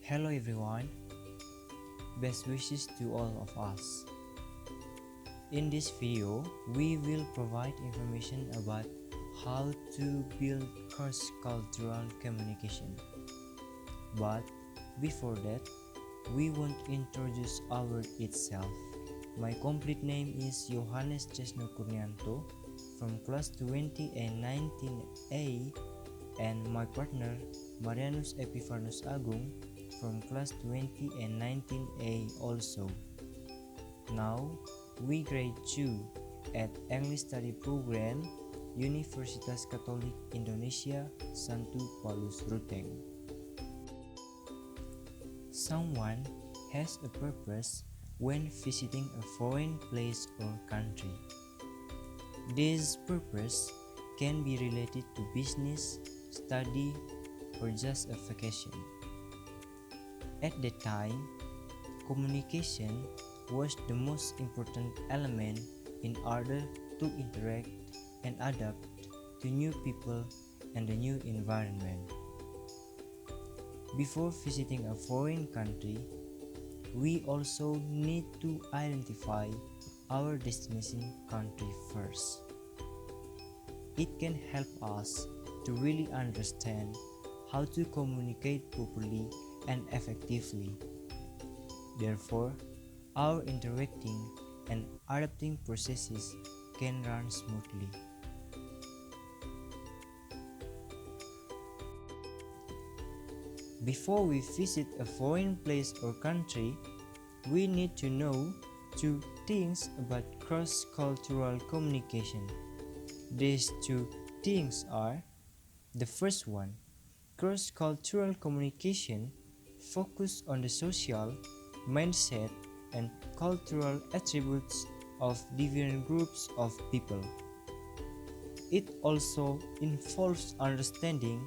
Hello everyone, best wishes to all of us. In this video, we will provide information about how to build cross-cultural communication. But before that, we want to introduce our word itself. My complete name is Yohanes Tresno Kurnianto from class 20 and 19A, and my partner Marianus Epivarnus Agung from class 20 and 19A also. Now, we grade 2 at English Study Program, Universitas Katolik Indonesia, Santo Paulus Ruteng. Someone has a purpose when visiting a foreign place or country. This purpose can be related to business, study, or just a vacation. At that time, communication was the most important element in order to interact and adapt to new people and a new environment. Before visiting a foreign country, we also need to identify our destination country first. It can help us to really understand how to communicate properly and effectively. Therefore, our interacting and adapting processes can run smoothly. Before we visit a foreign place or country, we need to know two things about cross-cultural communication. These two things are: the first one, cross-cultural communication focus on the social, mindset, and cultural attributes of different groups of people. It also involves understanding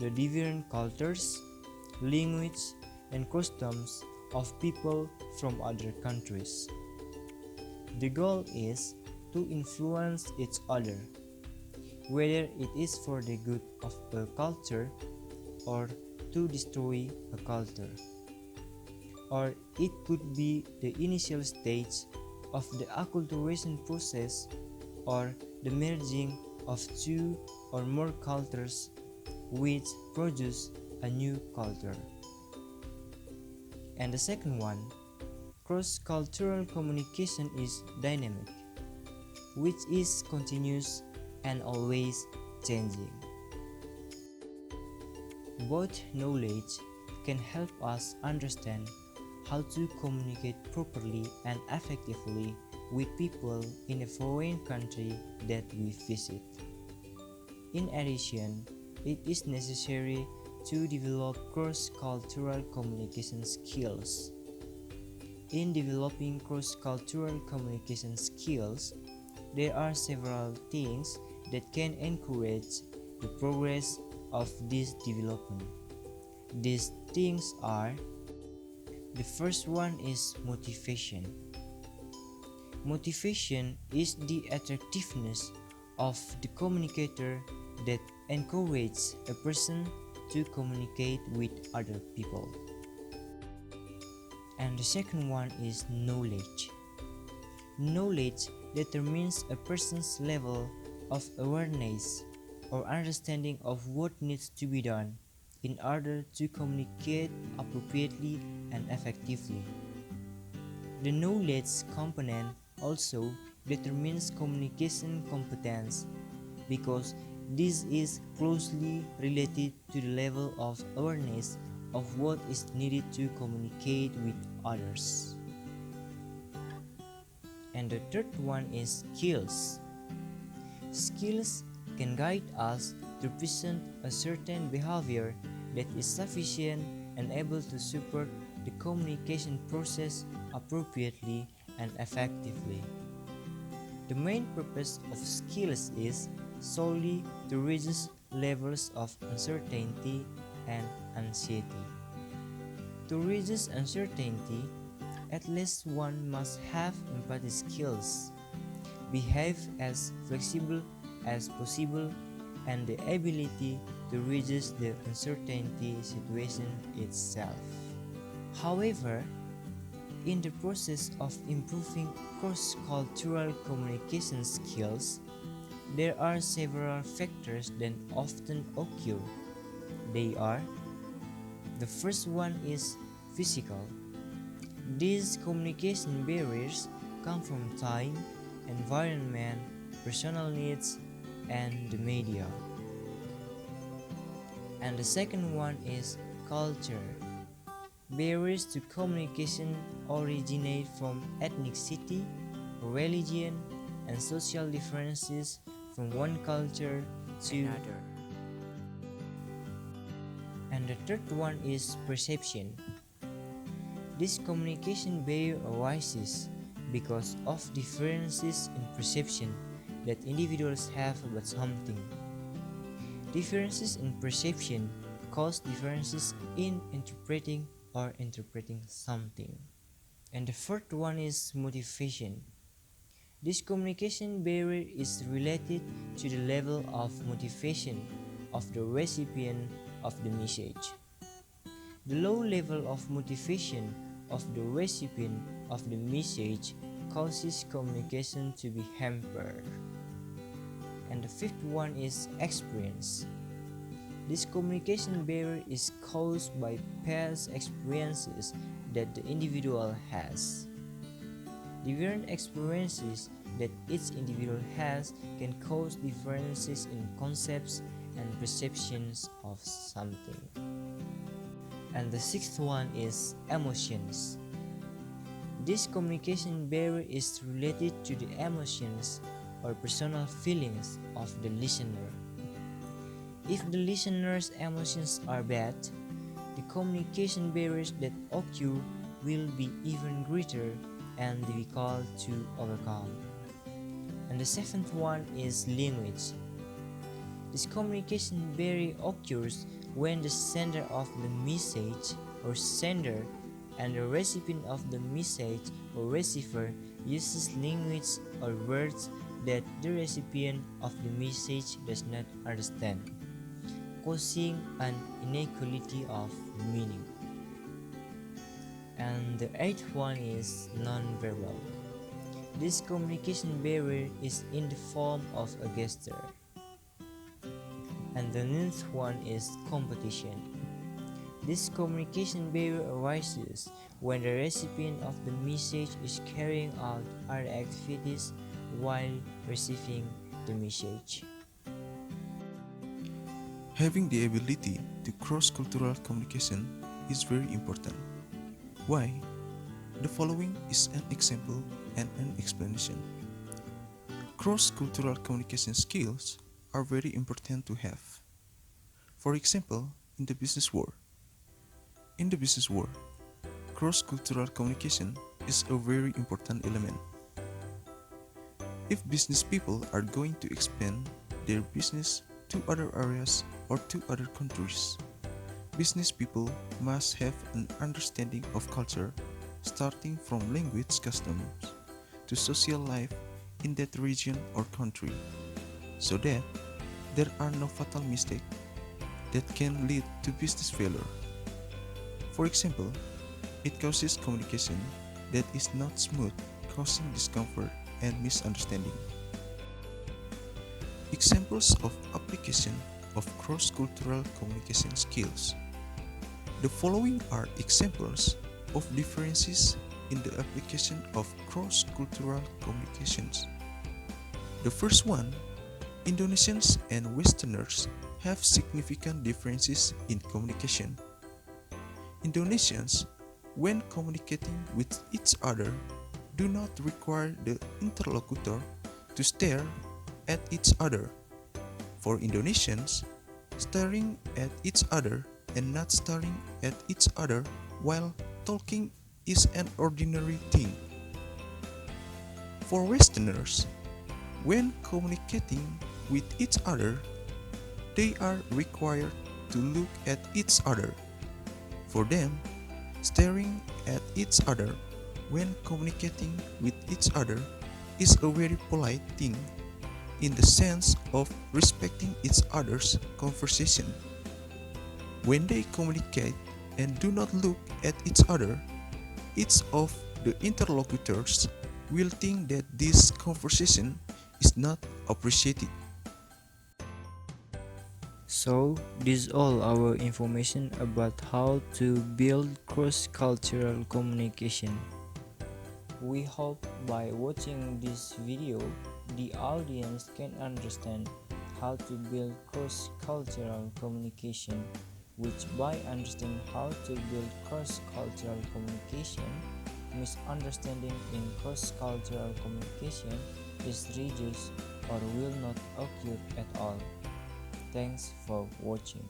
the different cultures, language, and customs of people from other countries. The goal is to influence each other, whether it is for the good of a culture or to destroy a culture, or it could be the initial stage of the acculturation process or the merging of two or more cultures which produce a new culture. And the second one, cross-cultural communication is dynamic, which is continuous and always changing. Both knowledge can help us understand how to communicate properly and effectively with people in a foreign country that we visit. In addition, it is necessary to develop cross-cultural communication skills. In developing cross-cultural communication skills, there are several things that can encourage the progress of this development. These things are: the first one is motivation. Motivation is the attractiveness of the communicator that encourages a person to communicate with other people. And the second one is knowledge. Knowledge determines a person's level of awareness or understanding of what needs to be done in order to communicate appropriately and effectively. The knowledge component also determines communication competence because this is closely related to the level of awareness of what is needed to communicate with others. And the third one is skills. Skills can guide us to present a certain behavior that is sufficient and able to support the communication process appropriately and effectively. The main purpose of skills is solely to reduce levels of uncertainty and anxiety. To reduce uncertainty, at least one must have empathy skills, behave as flexible as possible, and the ability to reduce the uncertainty situation itself. However, in the process of improving cross-cultural communication skills, there are several factors that often occur. They are: the first one is physical. These communication barriers come from time, environment, personal needs, and the media. And the second one is culture. Barriers to communication originate from ethnicity, religion, and social differences from one culture to another. And the third one is perception. This communication barrier arises because of differences in perception that individuals have about something. Differences in perception cause differences in interpreting something. And the fourth one is motivation. This communication barrier is related to the level of motivation of the recipient of the message. The low level of motivation of the recipient of the message causes communication to be hampered. And the fifth one is experience. This communication barrier is caused by past experiences that the individual has. Different experiences that each individual has can cause differences in concepts and perceptions of something. And the sixth one is emotions. This communication barrier is related to the emotions or personal feelings of the listener. If the listener's emotions are bad, the communication barriers that occur will be even greater and difficult to overcome. And the seventh one is language. This communication barrier occurs when the sender of the message or sender and the recipient of the message or receiver uses language or words that the recipient of the message does not understand, causing an inequality of meaning. And the eighth one is non-verbal. This communication barrier is in the form of a gesture. And the ninth one is competition. This communication barrier arises when the recipient of the message is carrying out other activities while receiving the message. Having the ability to cross-cultural communication is very important. Why? The following is an example and an explanation. Cross-cultural communication skills are very important to have. For example, in the business world. In the business world, cross-cultural communication is a very important element. If business people are going to expand their business to other areas or to other countries, business people must have an understanding of culture, starting from language customs to social life in that region or country, so that there are no fatal mistakes that can lead to business failure. For example, it causes communication that is not smooth, causing discomfort and misunderstanding. Examples of application of cross-cultural communication skills. The following are examples of differences in the application of cross-cultural communications. The first one, Indonesians and Westerners have significant differences in communication. Indonesians, when communicating with each other, do not require the interlocutor to stare at each other. For Indonesians, staring at each other and not staring at each other while talking is an ordinary thing. For Westerners, when communicating with each other, they are required to look at each other. For them, staring at each other when communicating with each other is a very polite thing in the sense of respecting each other's conversation. When they communicate and do not look at each other, each of the interlocutors will think that this conversation is not appreciated. So, this is all our information about how to build cross-cultural communication. We hope by watching this video, the audience can understand how to build cross-cultural communication, which by understanding how to build cross-cultural communication, misunderstanding in cross-cultural communication is reduced or will not occur at all. Thanks for watching.